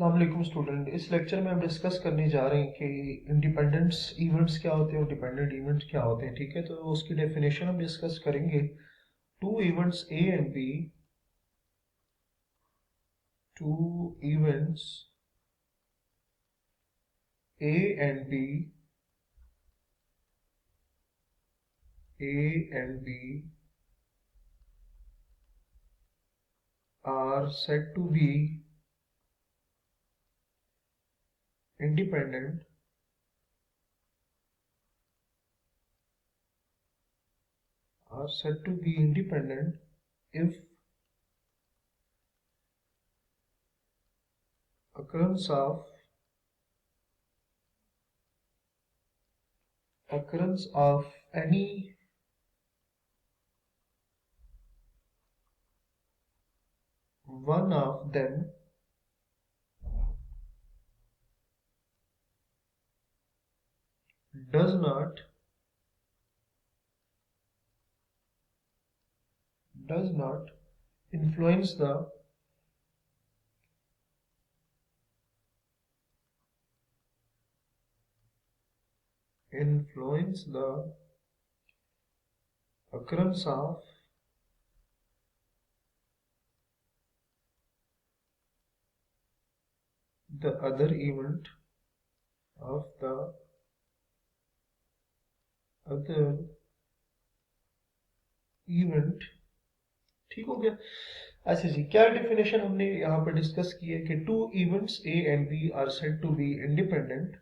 अस्सलाम वालेकुम स्टूडेंट। इस लेक्चर में हम डिस्कस करने जा रहे हैं कि इंडिपेंडेंस इवेंट्स क्या होते हैं और डिपेंडेंट इवेंट्स क्या होते हैं। ठीक है, तो उसकी डेफिनेशन हम डिस्कस करेंगे। Two events A and B, two events A and B, A and B are said to be independent if occurrence of any one of them does not influence the occurrence of the other event ठीक हो गया। अच्छा जी, क्या definition हमने यहाँ पर discuss की है कि two events A and B are said to be independent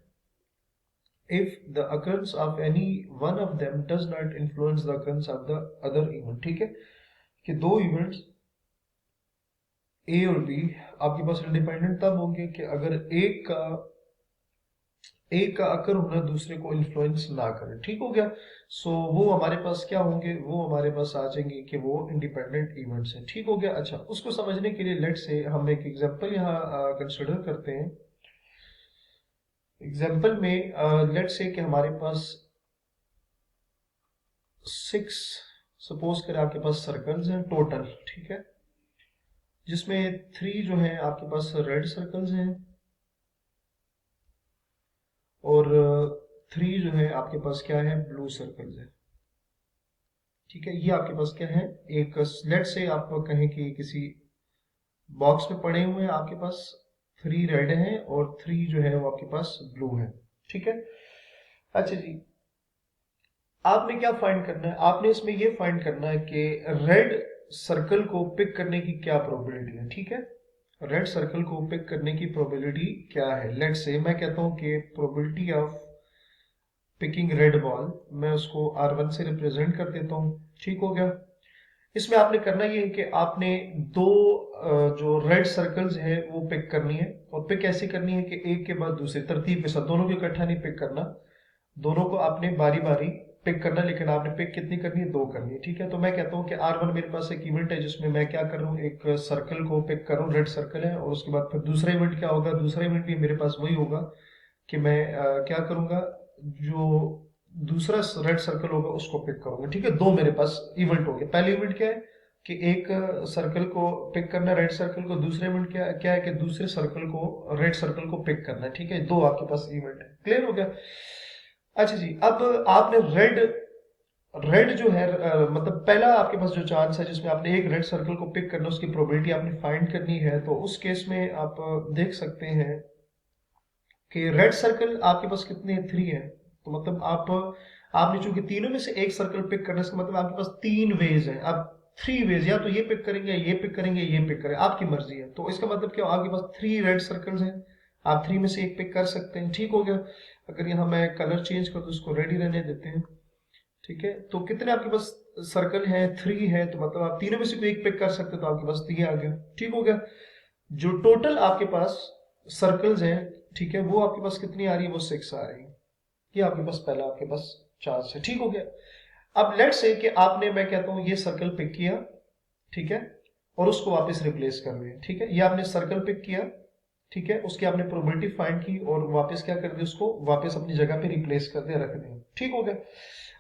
if the occurrence of any one of them does not influence the occurrence of the other event। ठीक है, कि दो इवेंट्स ए और बी आपके पास independent तब होंगे कि अगर एक का अकर होना दूसरे को इन्फ्लुएंस ना करे। ठीक हो गया। सो वो हमारे पास क्या होंगे, वो हमारे पास आ जाएंगे कि वो इंडिपेंडेंट इवेंट्स हैं। ठीक हो गया। अच्छा, उसको समझने के लिए लेट से हम एक एग्जांपल यहाँ कंसिडर करते हैं। एग्जांपल में लेट से कि हमारे पास 6 सपोज करें आपके पास सर्कल्स हैं टोटल। ठीक है, जिसमें 3 जो है आपके पास रेड सर्कल्स हैं और 3 जो है आपके पास क्या है, ब्लू सर्कल्स है। ठीक है, ये आपके पास क्या है, एक लेट से आप कहें कि किसी बॉक्स में पड़े हुए हैं आपके पास 3 रेड हैं और 3 जो है वो आपके पास ब्लू है। ठीक है। अच्छा जी, आपने क्या फाइंड करना है, आपने इसमें ये फाइंड करना है कि रेड सर्कल को पिक करने की क्या प्रोबेबिलिटी है। ठीक है, रेड सर्कल को पिक करने की प्रोबेबिलिटी क्या है। लेट्स से मैं कहता हूं कि probability of picking red ball, मैं उसको R1 से रिप्रेजेंट कर देता हूं। ठीक हो गया। इसमें आपने करना ये है कि आपने दो जो रेड सर्कल्स है वो पिक करनी है, और पिक ऐसी करनी है कि एक के बाद दूसरे तरतीब के साथ, दोनों को इकट्ठा नहीं पिक करना, दोनों को आपने बारी बारी पिक करना। लेकिन आपने पिक कितनी करनी है, 2 करनी है। ठीक है, तो मैं कहता हूँ कि R1 मेरे पास एक इवेंट है जिसमें मैं क्या कर रहा हूँ, एक सर्कल को पिक कर रहा हूँ, रेड सर्कल है। और उसके बाद फिर दूसरा इवेंट क्या होगा, दूसरा इवेंट भी मेरे पास वही होगा कि मैं क्या करूंगा, जो दूसरा रेड सर्कल होगा उसको पिक करूंगा। ठीक है, 2 मेरे पास इवेंट हो गए। पहले इवेंट क्या है कि एक सर्कल को पिक करना रेड सर्कल को, दूसरे इवेंट क्या क्या है कि दूसरे सर्कल को रेड सर्कल को पिक करना है। ठीक है, 2 आपके पास इवेंट है। क्लियर हो गया। अच्छा जी, अब आपने रेड रेड जो है मतलब पहला आपके पास जो चांस है जिसमें आपने एक रेड सर्कल को पिक करना, उसकी प्रोबेबिलिटी आपने फाइंड करनी है। तो उस केस में आप देख सकते हैं कि रेड सर्कल आपके पास कितने हैं, 3 है। तो मतलब आपने चूंकि तीनों में से एक सर्कल पिक करने से मतलब आपके पास 3 वेज है। अब 3 वेज, या तो ये पिक करेंगे, ये पिक करेंगे, ये पिक करेंगे, आपकी मर्जी है। तो इसका मतलब क्या, आपके पास 3 रेड सर्कल्स हैं, आप 3 में से एक पिक कर सकते हैं। ठीक हो गया। अगर यहाँ मैं कलर चेंज कर दूं, उसको रेड ही रहने देते हैं। ठीक है, तो कितने आपके पास सर्कल है, 3 है। तो मतलब आप तीनों में से कोई एक पिक कर सकते हो, तो आपके पास 3 आ गया। ठीक हो गया। जो टोटल आपके पास सर्कल्स हैं, ठीक है, वो आपके पास कितनी आ रही है, वो 6 आ रही है। ये आपके पास पहला आपके पास चांस है। ठीक हो गया। अब लेट्स से कि आपने, मैं कहता हूं, ये सर्कल पिक किया, ठीक है, और उसको वापस रिप्लेस कर दिया। ठीक है, ये आपने सर्कल पिक किया, ठीक है, उसकी आपने प्रोबेबिलिटी फाइंड की और वापस क्या कर दिया, उसको वापस अपनी जगह पे रिप्लेस कर दिया, रख दिया। ठीक हो गया।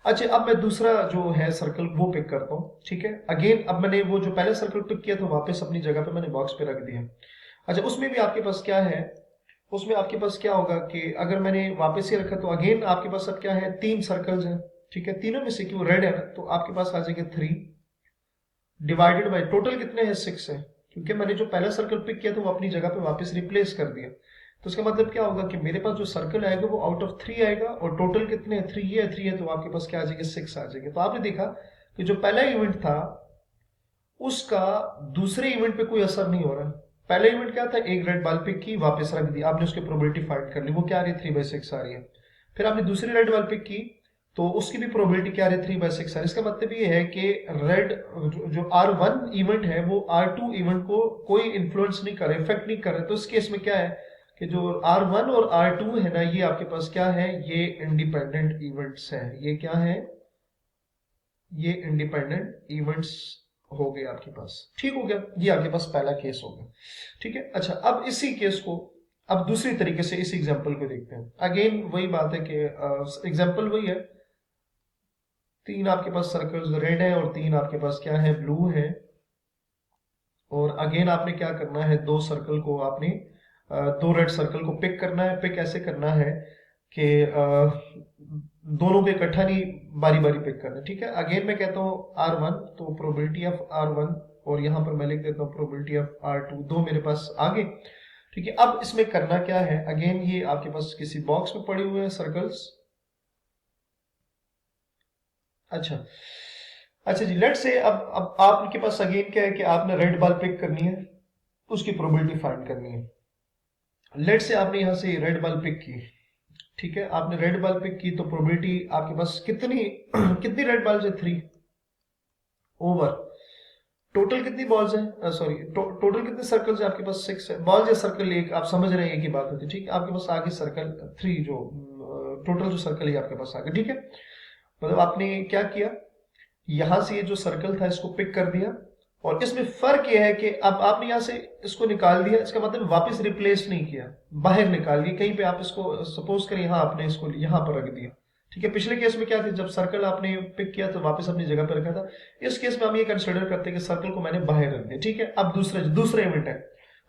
अच्छा, अब मैं दूसरा जो है सर्कल वो पिक करता हूँ। ठीक है, अगेन अब मैंने वो जो पहले सर्कल पिक किया था वापस अपनी जगह पे मैंने बॉक्स पे रख दिया। अच्छा, उसमें भी आपके पास क्या है, उसमें आपके पास क्या होगा कि अगर मैंने वापस ही रखा तो अगेन आपके पास अब क्या है, 3 सर्कल्स हैं। ठीक है, तीनों में से क्यों रेड है ना, तो आपके पास आ जाएंगे 3 डिवाइडेड बाय टोटल कितने हैं, 6 है। क्योंकि मैंने जो पहला सर्कल पिक किया था वो अपनी जगह पे वापस रिप्लेस कर दिया। तो इसका मतलब क्या होगा कि मेरे पास जो सर्कल आएगा वो आउट ऑफ 3 आएगा, और टोटल कितने हैं, 3 है, 3 है, तो आपके पास क्या आ जाएंगे, 6 आ जाएंगे। तो आपने देखा कि जो पहला इवेंट था उसका दूसरे इवेंट पे कोई असर नहीं हो रहा। पहले इवेंट क्या था, एक रेड बॉल पिक की, वापस रख दी, आपने उसकी प्रोबेबिलिटी फाइंड कर ली, वो क्या आ रही है, 3/6 आ रही है। फिर आपने दूसरी रेड बॉल पिक की, तो उसकी भी प्रोबेबिलिटी क्या आ रही है, 3/6 आ रही है। इसका मतलब ये है कि रेड जो R1 इवेंट है वो R2 इवेंट को कोई इन्फ्लुएंस नहीं कर रहा, इफेक्ट नहीं कर रहा। तो इस केस में क्या है कि जो R1 और R2 है ना, ये आपके पास क्या है, ये इंडिपेंडेंट इवेंट्स है। ये क्या है, ये इंडिपेंडेंट इवेंट्स हो गए आपके पास। ठीक हो गया, ये आपके पास पहला केस हो गया। ठीक है, अच्छा, अब इसी केस को अब दूसरी तरीके से इस एग्जांपल को देखते हैं। अगेन वही बात है कि एग्जांपल वही है, 3 आपके पास सर्कल्स रेड है और 3 आपके पास क्या है, ब्लू है। और अगेन आपने क्या करना है, 2 सर्कल को आपने 2 रेड सर्कल को पिक करना है। पिक ऐसे करना है कि दोनों को इकट्ठा नहीं, बारी बारी पिक करना है। ठीक है, अगेन मैं कहता हूँ R1, तो प्रोबेबिलिटी ऑफ R1, और यहां पर मैं लिख देता हूँ प्रोबेबिलिटी ऑफ R2, दो मेरे पास आ गए। ठीक है, अब इसमें करना क्या है, अगेन ये आपके पास किसी बॉक्स में पड़े हुए हैं सर्कल्स। अच्छा, अच्छा जी, लेट से अब आपके पास अगेन क्या है कि आपने रेड बॉल पिक करनी है, उसकी प्रोबेबिलिटी फाइंड करनी है। लेट से आपने यहां से रेड बॉल पिक की। ठीक है, आपने रेड बॉल पिक की, तो प्रोबेबिलिटी आपके पास कितनी कितनी रेड बॉल्स है, 3 ओवर। टोटल कितनी बॉल्स है, सॉरी, टोटल कितने सर्कल्स है आपके पास, 6 है। बॉल्स या सर्कल एक, आप समझ रहे हैं एक ही बात होती है। ठीक है, आपके पास आगे सर्कल 3, जो टोटल जो सर्कल है आपके पास आगे। ठीक है, मतलब आपने क्या किया, यहां से ये जो सर्कल था इसको पिक कर दिया, और इसमें फर्क यह है कि अब आपने यहां से इसको निकाल दिया, इसका मतलब वापस रिप्लेस नहीं किया, बाहर निकाल दिया कहीं पे। आप इसको सपोज करें यहां आपने इसको यहां पर रख दिया। ठीक है, पिछले केस में क्या था, जब सर्कल आपने पिक किया तो वापस अपनी जगह पर रखा था। इस केस में हम ये कंसिडर करते हैं कि सर्कल को मैंने बाहर रख दिया। ठीक है, अब दूसरा इवेंट है,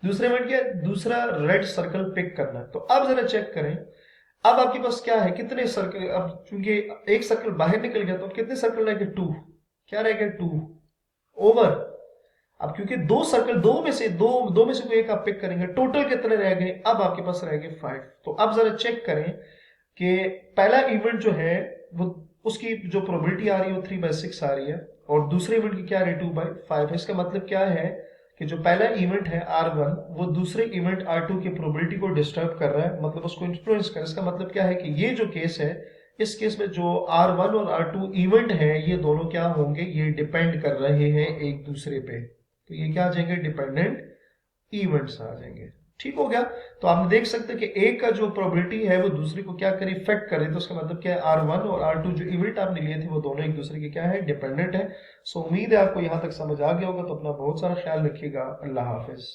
दूसरा इवेंट क्या है, दूसरा रेड सर्कल पिक करना है। तो अब जरा चेक करें, अब आपके पास क्या है, कितने सर्कल, अब चूंकि एक सर्कल बाहर निकल गया तो अब कितने सर्कल रह गए, 2। क्या रह गया, 2 ओवर। अब क्योंकि 2 सर्कल, दो में से कोई एक आप पिक करेंगे, टोटल कितने रह गए, अब आपके पास रह गए 5। तो अब जरा चेक करें कि पहला इवेंट जो है वो, उसकी जो प्रोबेबिलिटी आ रही है वो 3/6 आ रही है, और दूसरे इवेंट की क्या आ रही है, 2/5 है। इसका मतलब क्या है कि जो पहला इवेंट है R1 वो दूसरे इवेंट R2 की प्रोबेबिलिटी को डिस्टर्ब कर रहा है, मतलब उसको इन्फ्लुएंस कर रहा है। इसका मतलब क्या है कि ये जो केस है, इस केस में जो R1 और R2 इवेंट है, ये दोनों क्या होंगे, ये डिपेंड कर रहे हैं एक दूसरे पे। तो ये क्या आ जाएंगे, डिपेंडेंट इवेंट्स आ जाएंगे। ठीक हो गया, तो आप देख सकते हैं कि एक का जो प्रोबेबिलिटी है वो दूसरे को क्या करे, इफेक्ट करे। तो उसका मतलब क्या है, R1 और R2 जो इवेंट आपने लिए थे वो दोनों एक दूसरे के क्या है, डिपेंडेंट है। सो उम्मीद है आपको यहां तक समझ आ गया होगा। तो अपना बहुत सारा ख्याल रखिएगा। अल्लाह हाफिज।